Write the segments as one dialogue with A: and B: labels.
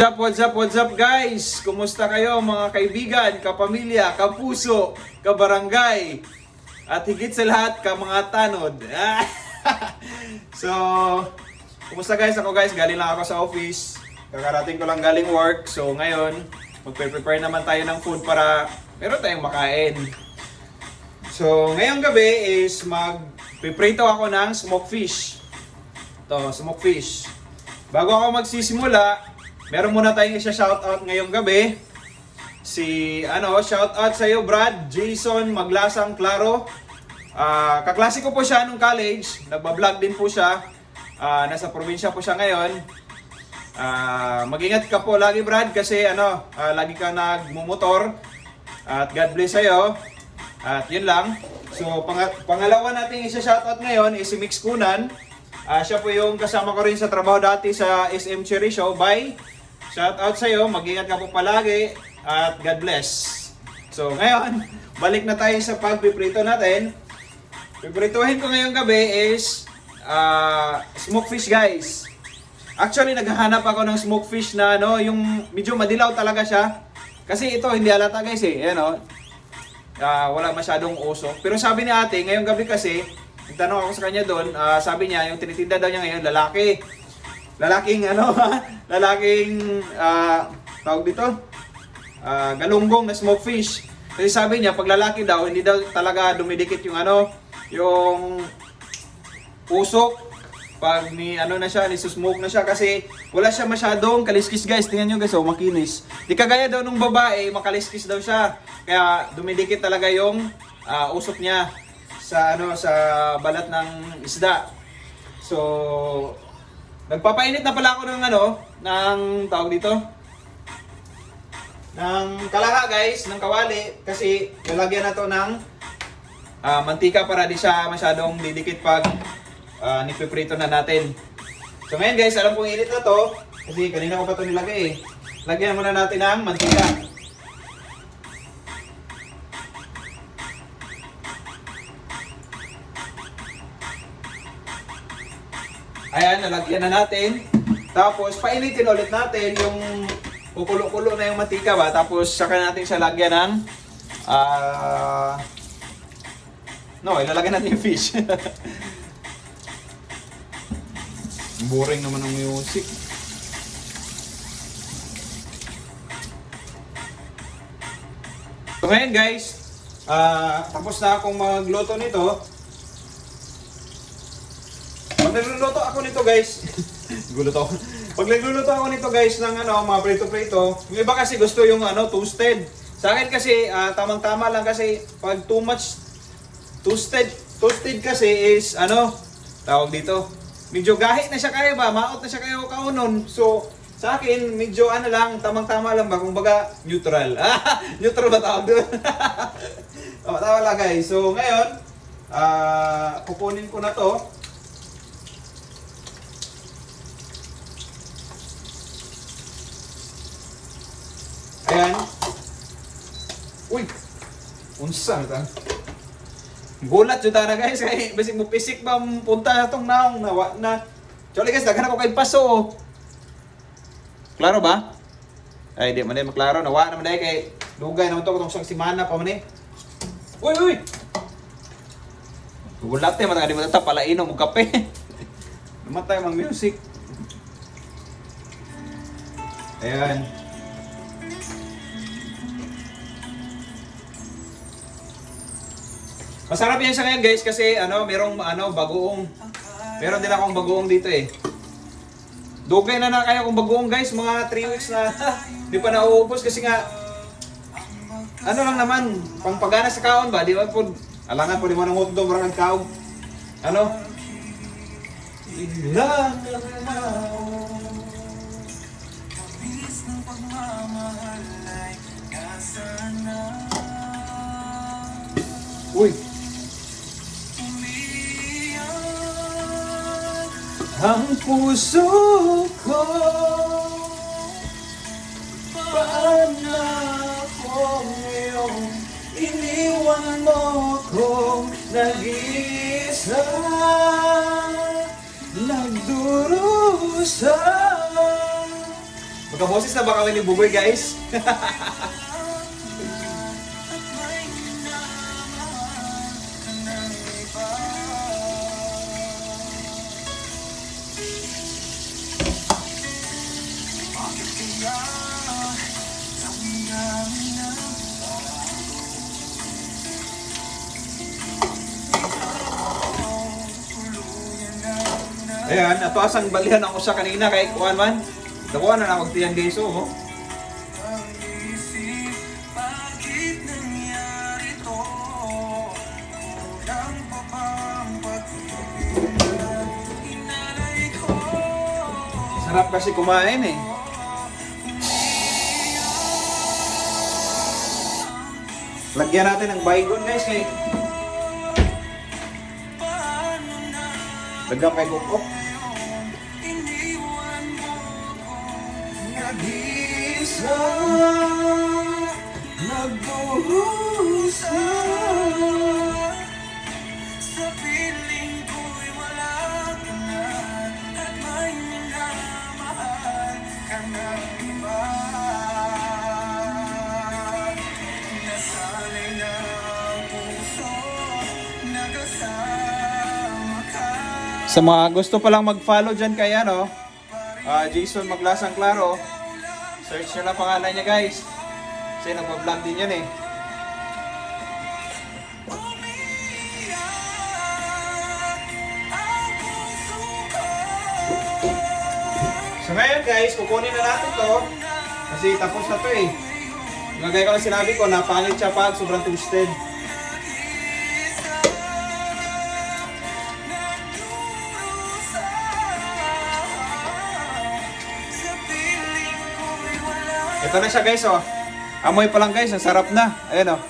A: What's up guys? Kumusta kayo mga kaibigan, kapamilya, kapuso, kabarangay, at higit sa lahat, ka mga tanod. So, kumusta guys? Ako guys, galing lang ako sa office. Kakarating ko lang galing work. So ngayon, magpe-prepare naman tayo ng food para meron tayong makain. So, ngayong gabi is magpiprito ako ng smoked fish. Ito, smoked fish. Bago ako magsisimula, meron muna tayong isa-shoutout ngayong gabi. Shoutout sa iyo Brad, Jason Maglasang Claro. Kaklase ko po siya nung college. Nagba-vlog din po siya. Nasa probinsya po siya ngayon. Mag-ingat ka po lagi Brad kasi lagi kang nagmumotor. At God bless sa iyo. At yun lang. So pangalawa nating isa-shoutout ngayon is si Mix Kunan. Siya po yung kasama ko rin sa trabaho dati sa SM Cherry Show. Bye! Shout out sa iyo, mag-ingat ka po palagi at God bless. So ngayon, balik na tayo sa pagpiprito natin. Piprituhin ko ngayong gabi is smoked fish guys. Actually naghahanap ako ng smoked fish na yung medyo madilaw talaga siya. Kasi ito hindi halata guys wala masyadong usok. Pero sabi ni ate, ngayong gabi kasi, nagtanong ako sa kanya doon, sabi niya yung tinitinda daw niya ngayon lalaki. Lalaking tawag dito, galunggong na smoked fish. Kasi sabi niya, pag lalaki daw, hindi daw talaga dumidikit yung yung usok. Pag ni-smoke na siya kasi wala siya masyadong kaliskis guys. Tingnan nyo guys, makinis. Di kagaya daw nung babae, makaliskis daw siya. Kaya dumidikit talaga yung usok niya sa balat ng isda. So, nagpapainit na pala ako ng tawag dito, ng kalaha guys, ng kawali, kasi lalagyan na to ng mantika para di siya masyadong didikit pag nipiprito na natin. So ngayon guys, alam kong init na to, kasi kanina ko pa to nilagay Lagyan muna natin ng mantika. Ayan, nalagyan na natin. Tapos, painitin ulit natin yung kukulo-kulo na yung mantika ba. Tapos, saka natin siya lagyan ng ilalagyan natin yung fish. Boring naman ang music. So, ngayon guys, tapos na akong magluto nito. Pag nagluluto ako nito guys, Pag nagluluto ako nito guys ng mga prito-prito, yung iba kasi gusto yung toasted. Sa akin kasi tamang-tama lang kasi pag too much toasted kasi is tawag dito, medyo gahi na siya kayo ba, maot na siya kayo kaunon. So sa akin medyo tamang-tama lang ba, kumbaga neutral. Neutral ba tawag doon? Tama lang guys. So ngayon, kukunin ko na to. Ayan. Uy! Unsa ta? Gulat jud na guys kay basig mo pisik ba punta na tong naong nawa na. Sorry guys, daghan ako kay paso. Klaro ba? Ay di man day maklaro, nawa naman day kay dugay naman to tong sang semana pa man eh. Uy! Gulat mata di mo ta pala inom og kape. Namatay mang music. Ayan. Masarap yan siya ngayon guys kasi merong bagoong. Meron din akong bagoong dito eh. Dugay na kaya akong bagoong guys, mga 3 weeks na hindi pa nauubos kasi nga lang naman, pangpagana sa kaon ba? Di ba po, alangan po di mo nang hotdog, marang kaon. Ilang Uy! Ang puso ko paano kung iyong iniwan mo kong nag-iisa, nagdurusa Magkaboses na ba kami ni Buboy, guys? Ayan, ato asang balihan ako sa kanina kay kuan man. Nakuha na ako tiyang guys, oh. Sarap kasi kumain eh. Lagyan natin ng baygon guys kay lagyan kay Gukok. Nag-isa, nagdurusa, sa piling ko'y wala ka na, at may minamahal ka ng iba. Nasanay na ang puso, nagasama ka. Sa mga gusto palang mag-follow dyan kay ano, Jason Maglasang Claro, search nyo lang pangalan niya guys. Kasi nagpa-vlog din yan eh. So ngayon guys, kukunin na natin to. Kasi tapos na to eh. Gagaya ko lang sinabi ko, napangit siya pag sobrang twisted. Ito na siya guys, oh. Amoy pa lang guys, ang sarap na. Ayan, oh.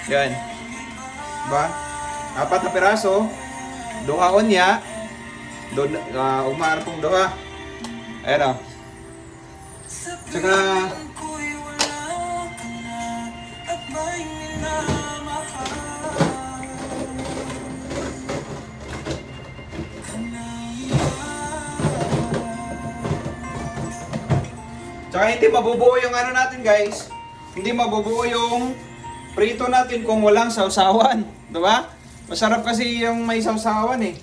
A: Yan. Diba? 4 na piraso. Duhaon niya. Umaarapong duha. Ayan, oh. Tsaka... Tsaka hindi mabubuo yung ano natin guys. Hindi mabubuo yung prito natin kung walang sausawan. Diba? Masarap kasi yung may sausawan eh.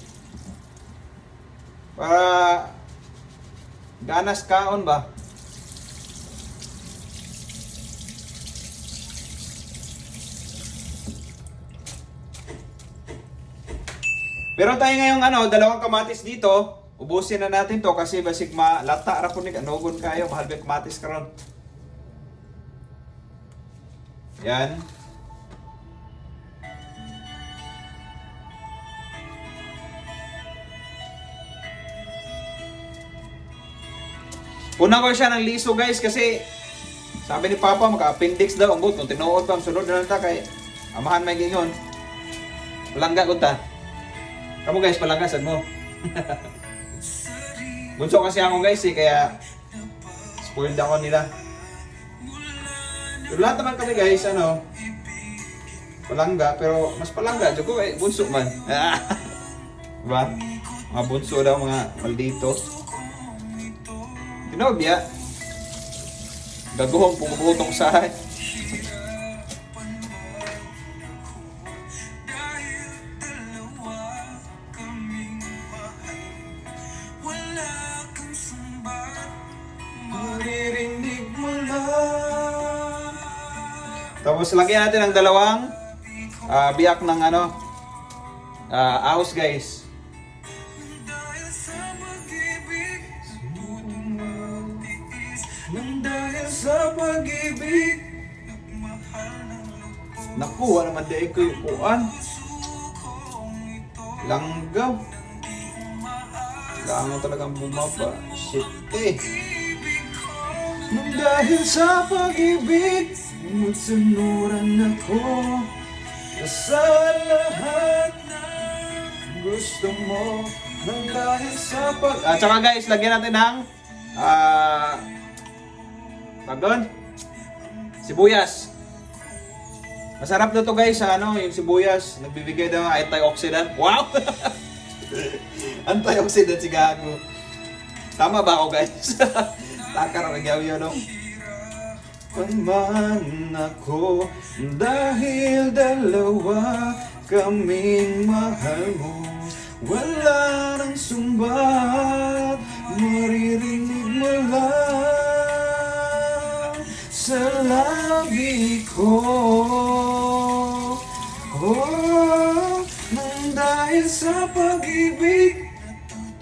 A: Para ganas kaon ba? Meron tayo ngayong ano, 2 kamatis dito. Ubusin na natin to kasi basig malata ra po ni kanogon kayo, mahal ba kamatis karon. Yan. Una ko siya ng liso guys kasi sabi ni Papa maka-appendix daw ang buto. Tinuod pa ang sunod na lang ta kay amahan may gingon. Palangga ko ta. Kamu guys, palanggasan mo. Bunso kasi ako guys eh, kaya spoiled ako nila. Pero lahat naman kami guys, ano, palangga, pero mas palangga, dyan ko eh, bunso man. Diba? Mga bunso daw, mga maldito. Tinobya. Gaguhong pumuputong sa akin. Tapos lagyan natin ng 2 biyak ng ano, ahos guys. Naku, wala naman daig ko yung kuan. Langgaw. Kailangan talagang bumaba. Shit eh. Nang dahil sa pag-ibig, magsunuran ako sa lahat ng gusto mo. Nang dahil sa pag... tsaka guys, lagyan natin ng pagdon, sibuyas. Masarap na to guys, ano, yung sibuyas. Nagbibigay daw ng antioxidant. Wow! Antioxidant si Gago. Tama ba ako guys? Takar ang gawin yun, no? Paman ako dahil dalawa kaming mahal mo. Wala nang sumbat, maririnig mo lang sa labi ko. Oh, nang dahil sa pag-ibig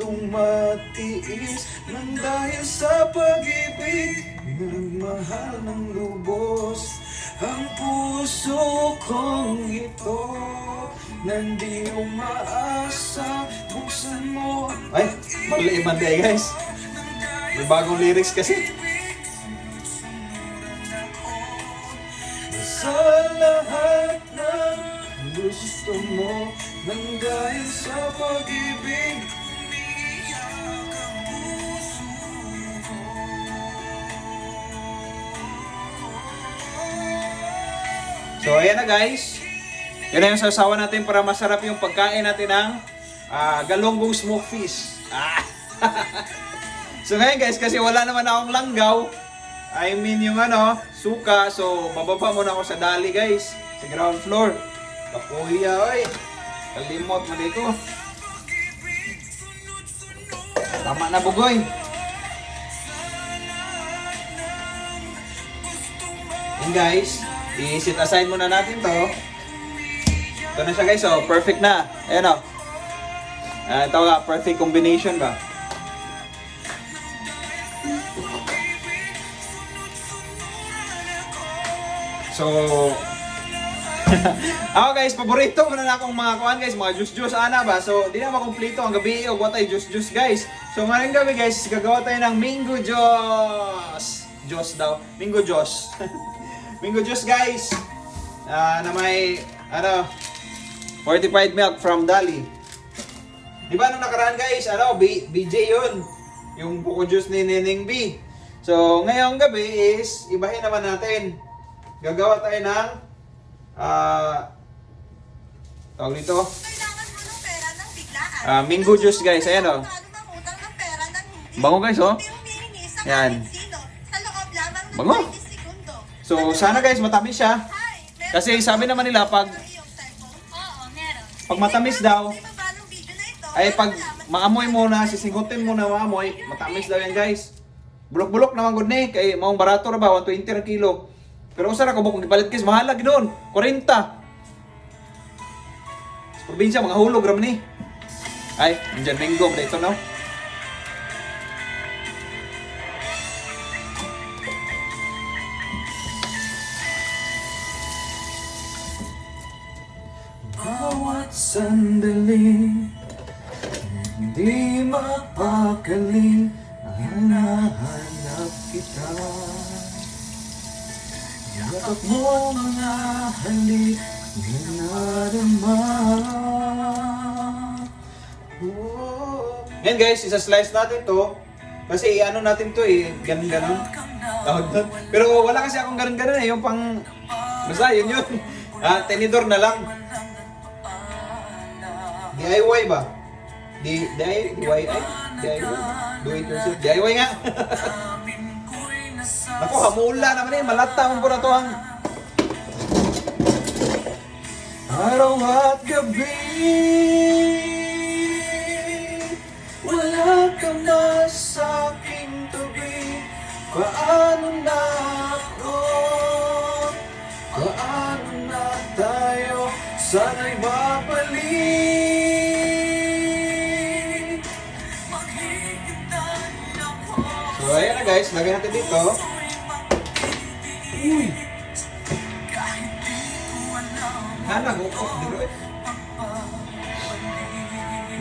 A: tumatiis, nang dahil sa pag-ibig nagmahal ng lubos ang puso kong ito. Nandi umaasa, buksan mo. Ay, mali Monday guys. May bagong lyrics kasi. Sa lahat ng gusto mo, nang dahil sa pag-ibig. So ayan na guys. Yan na yung sasawa natin para masarap yung pagkain natin ng galunggong smoked fish. So ngayon guys, kasi wala naman akong langgaw. I mean yung suka. So bababa muna ako sa dali guys. Sa ground floor. Kapuhiya oy. Kalimot mo dito. Tama na bugoy. And guys, i-set aside muna natin to. Ito na siya guys, oh, perfect na. Ayan o. Ito nga, perfect combination ba? So, ako guys, paborito mo na akong mga kuhan guys, mga juice ana ba? So, di na makumplito ang gabi o what ay juice guys. So, ngayong gabi guys, gagawa tayo ng mango juice. Juice daw, mango juice. Mango juice guys. Na may, fortified milk from Dali. Di ba nung nakaraan guys, BJ yun. Yung buko juice ni Neneng B. So, ngayong gabi is, ibahin naman natin. Gagawa tayo ng, tawag nito, mango juice guys. Ayan o. Bango guys oh. Ayan. Bango. So, sana guys, matamis siya. Kasi sabi naman nila, pag matamis daw, ay pag maamoy mo na, sisigutin mo na maamoy, matamis daw yan guys. Bulok-bulok naman gud ni, kay maong barato ra ba, 120 ang kilo. Pero usara ko kung ipalit guys, mahalag doon, 40. Sa probinsya, mga hulog ram ni. Ay, andyan mango, dito no? Bawat sandali, hindi mapakali, hinahanap kita. Yakap mo mga halik na nadarama. Ngayon guys, isa-slice natin to. Kasi natin to ganun-ganun. Pero wala kasi akong ganun-ganun yung pang... Basta yun. Tenidor na lang. DIY ba? DIY? Do it yourself. DIY nga. Ako, hamula naman malata mo po na to ang... Araw at gabi, wala ka na sa aking tabi. Paano na ako? Paano na tayo? Sana'y mabalik. So ayan na guys, lagay natin dito. Uy! Nagukok dito eh.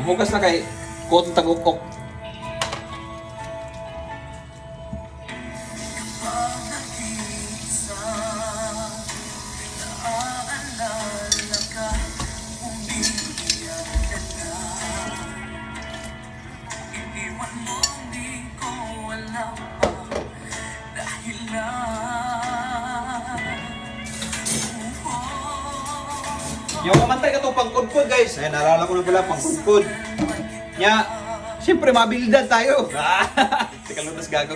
A: Mugas na kay Kon Tagukok. Yung kamantay ka to pangkudkod guys. Ay, naalala ko na pala pangkudkod. Nya, siyempre mabilidad tayo. Teka lang, mas gago.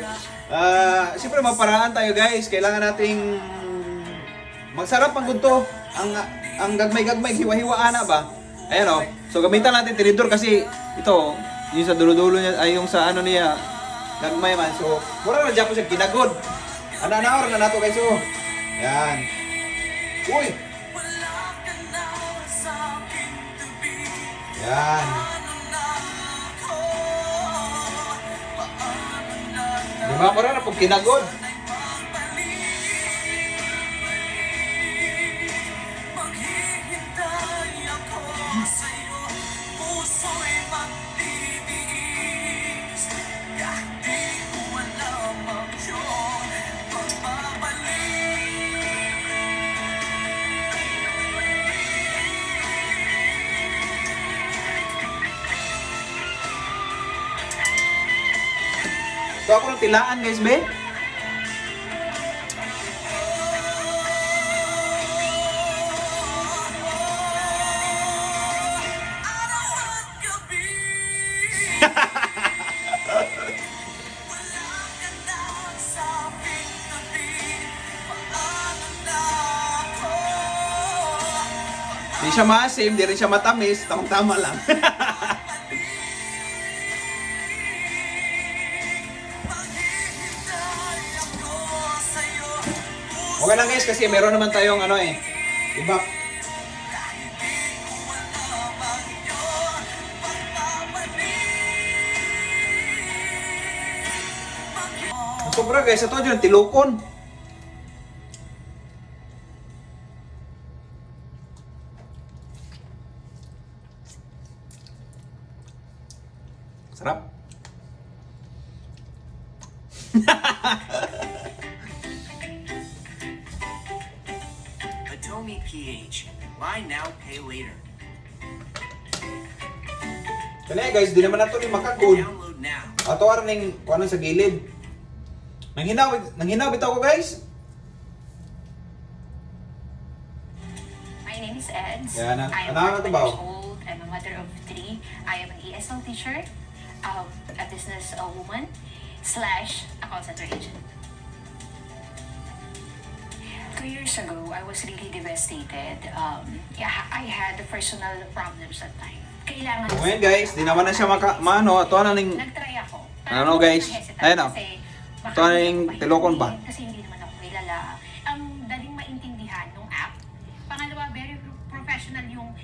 A: Siyempre maparaan tayo guys. Kailangan nating magsarap ang gunto. Ang gagmay-gagmay, hiwa-hiwaan na ba? Ayan o. So gamitan natin tinidor kasi ito, yung sa dulo-dulo niya, ay yung sa ano niya, gagmay man. So, mura na dyan ko siya ginagod. Ana-ana na nato guys o. Yan. Uy! Yan. Diba ko rin na pag kinagod. So ako ng tilaan guys, be. Di siya maasim, di rin siya matamis, tamang-tama lang. Okay lang guys kasi meron naman tayong ano eh, iba. Sobra guys, ito dyan, tilukon. Sarap.
B: Atomy PH. Buy now, pay later.
A: Kaya guys, di naman nato ni makagod.
B: Download now.
A: Ato ara ning kuno sa gilid. Nanghinaw bitaw ko guys.
C: My name is Eds.
A: Yeah,
C: I am
A: anak
C: 41
A: na to ba?
C: years old. I'm a mother of 3. I am an ESL teacher, a business woman, / a call center agent. 2 years ago, I was really devastated. I had personal problems that time. Kailangan
A: Ngayon guys, di naman na siya maano, ato na ning
C: nagtry ako.
A: Ano, guys? Ayan, oh.
C: Baka
A: Ito na
C: hindi
A: yung
C: ako
A: tilokon ba?
C: mahihin Kasi hindi naman ako kilala. Ang daling maintindihan ng app. Pangalawa, very professional yung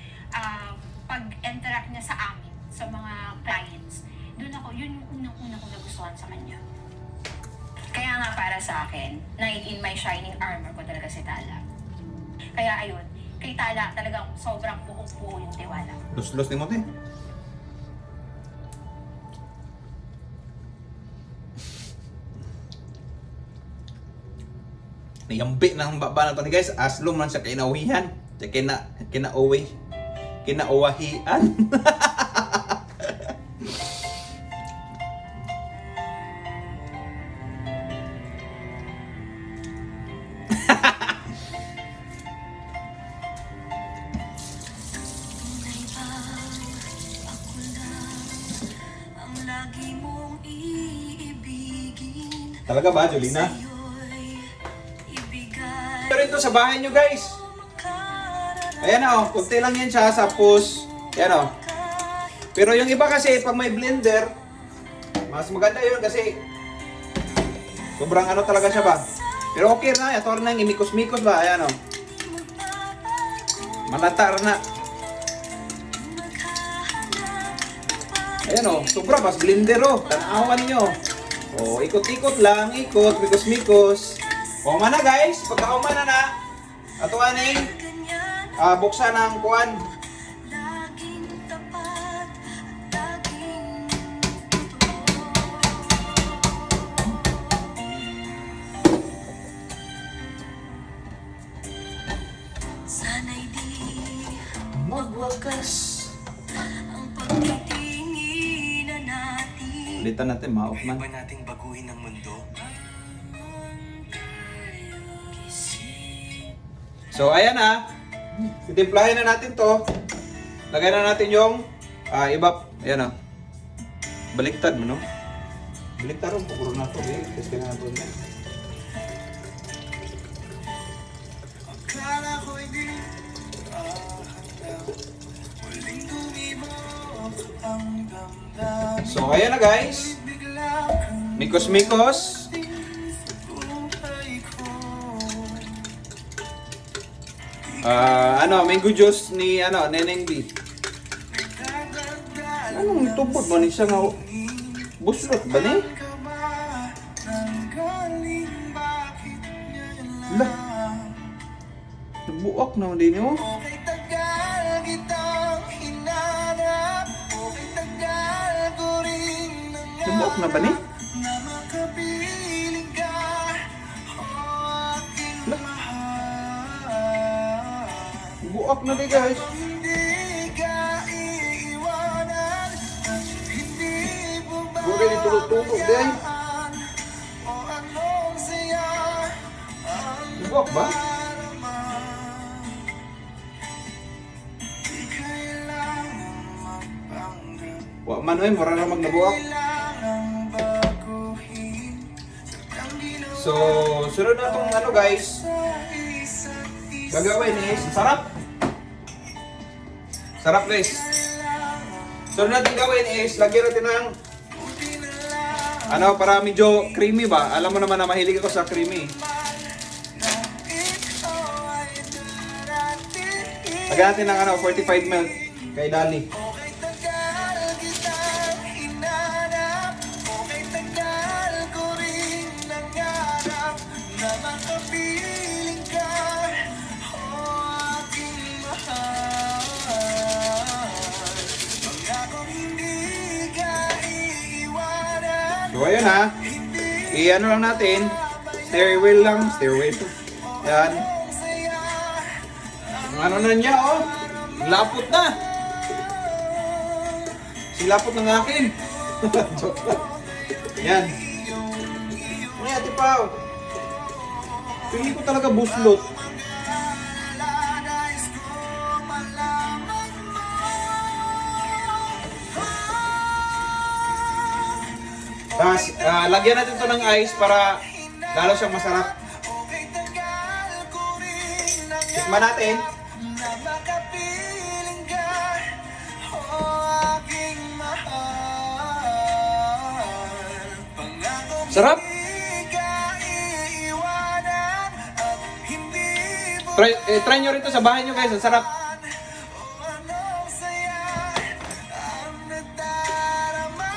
C: pag-interact niya sa amin, sa mga clients. Doon ako, yun yung unang-unang ko nagustuhan sa kanya. Kaya nga para sa akin, knight in my shining armor ko talaga si Tala. Kaya ayun, kay Tala talagang sobrang buong-buo yung tiwala.
A: Los ni mo te. Niyambi ng baba na to ni guys, aslong man sa kinauhihan. Sa kinauwahian. Talaga ba, Jolina? Pero ito sa bahay nyo guys. Ayan o, kunti lang yan siya sa push. Ayan o. Pero yung iba kasi, pag may blender, mas maganda yun kasi sobrang ano talaga siya ba. Pero okay na, ito na yung imikos-mikos ba. Ayan o. Malata na. Ayan o, sobra, mas blender o. Tanawan nyo. O, ikot-ikot lang, ikot, mikos-mikos. O man na guys, pagkauman na, ato aning buksan ng kuwan.
D: Sana'y di
A: Magwakas.
D: ang pagtitingin natin.
A: Ulitan natin, maok
B: Kaya
A: man.
B: ba nating baguhin ang mundo?
A: So, ayan na. Titimplahin na natin to. Lagay na natin yung iba. Ayan o. Baliktad mo, no? Balik tarong, puro na ito. Kasi ka na ito niya.
B: Akala ko'y di ahanda. Muling tumibok ang damdamin.
A: So, ayan na guys.
B: Bigla kang
A: Mikos-mikos.
B: buhay ko.
A: Mango juice ni Neneng B. Anong tupod mo ni siya nga buslot ba ni?
B: Ka ba nang galing? Bakit ngayon
A: Lah.
B: lang?
A: Nabuak naman din yun.
B: Okay, tagal kitang hinanap. Okay, tagal ko rin
A: Nabuak na ba ni?
B: na makapiling ka. Oh, aking
A: Lah.
B: mahal.
A: Nabuak na din guys.
B: Hindi ka iiwanan at hindi
A: Huwag kayo tulog-tulog din.
B: babayaan. O anong saya ang
A: Nabuak ba?
B: naman. Di kailangan magpanggap.
A: Wa man oy, mura na magnabuak.
B: Kailangan baguhin. Sadyang ginawa
A: So, sunod na itong guys.
B: sa isa't isa.
A: Gagawin is, sarap. Sarap guys. Sunod natin gawin is, lagyan natin ng para medyo creamy ba? Alam mo naman na mahilig ako sa creamy. Lagyan natin ng 45 milk kay Dali.
B: Okay, tagal kitang hinanap. Okay, tagal ko rin nangarap na makapiling ka. Oh, aking mahal. Pangakong hindi ka iiwanan.
A: So ayun ha. I-ano lang natin. Steering wheel lang. Steering wheel. Yan.
B: Ang saya
A: Ang ano na niya oh. Lapot na. Silapot ng akin. Joke lang. Yan. Ano Ate Pao? Pili ko talaga buslot.
B: nais ko malaman mo.
A: Tapos, lagyan natin to ng ice para lalo siyang masarap.
B: Okay, tagal ko rin
A: Tikman natin.
B: na makapiling ka. Oh, aking mahal. Pangakong
A: Sarap.
B: hindi ka iiwanan at hindi
A: Try nyo rito sa bahay nyo guys. Ang sarap.
B: O anong saya ang nadarama.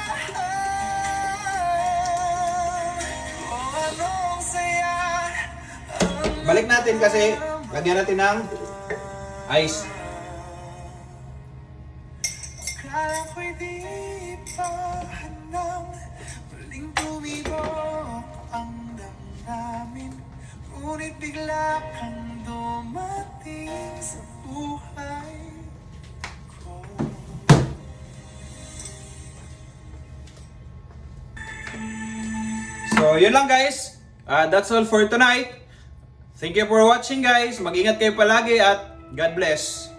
B: O anong saya ang
A: Balik natin kasi lagyan natin ng ice.
B: Akala ko'y di pa handang muling tumibok ang damdamin. Ngunit bigla kang dumating sa buhay ko.
A: So, yun lang guys. That's all for tonight. Thank you for watching guys. Mag-ingat kayo palagi at God bless.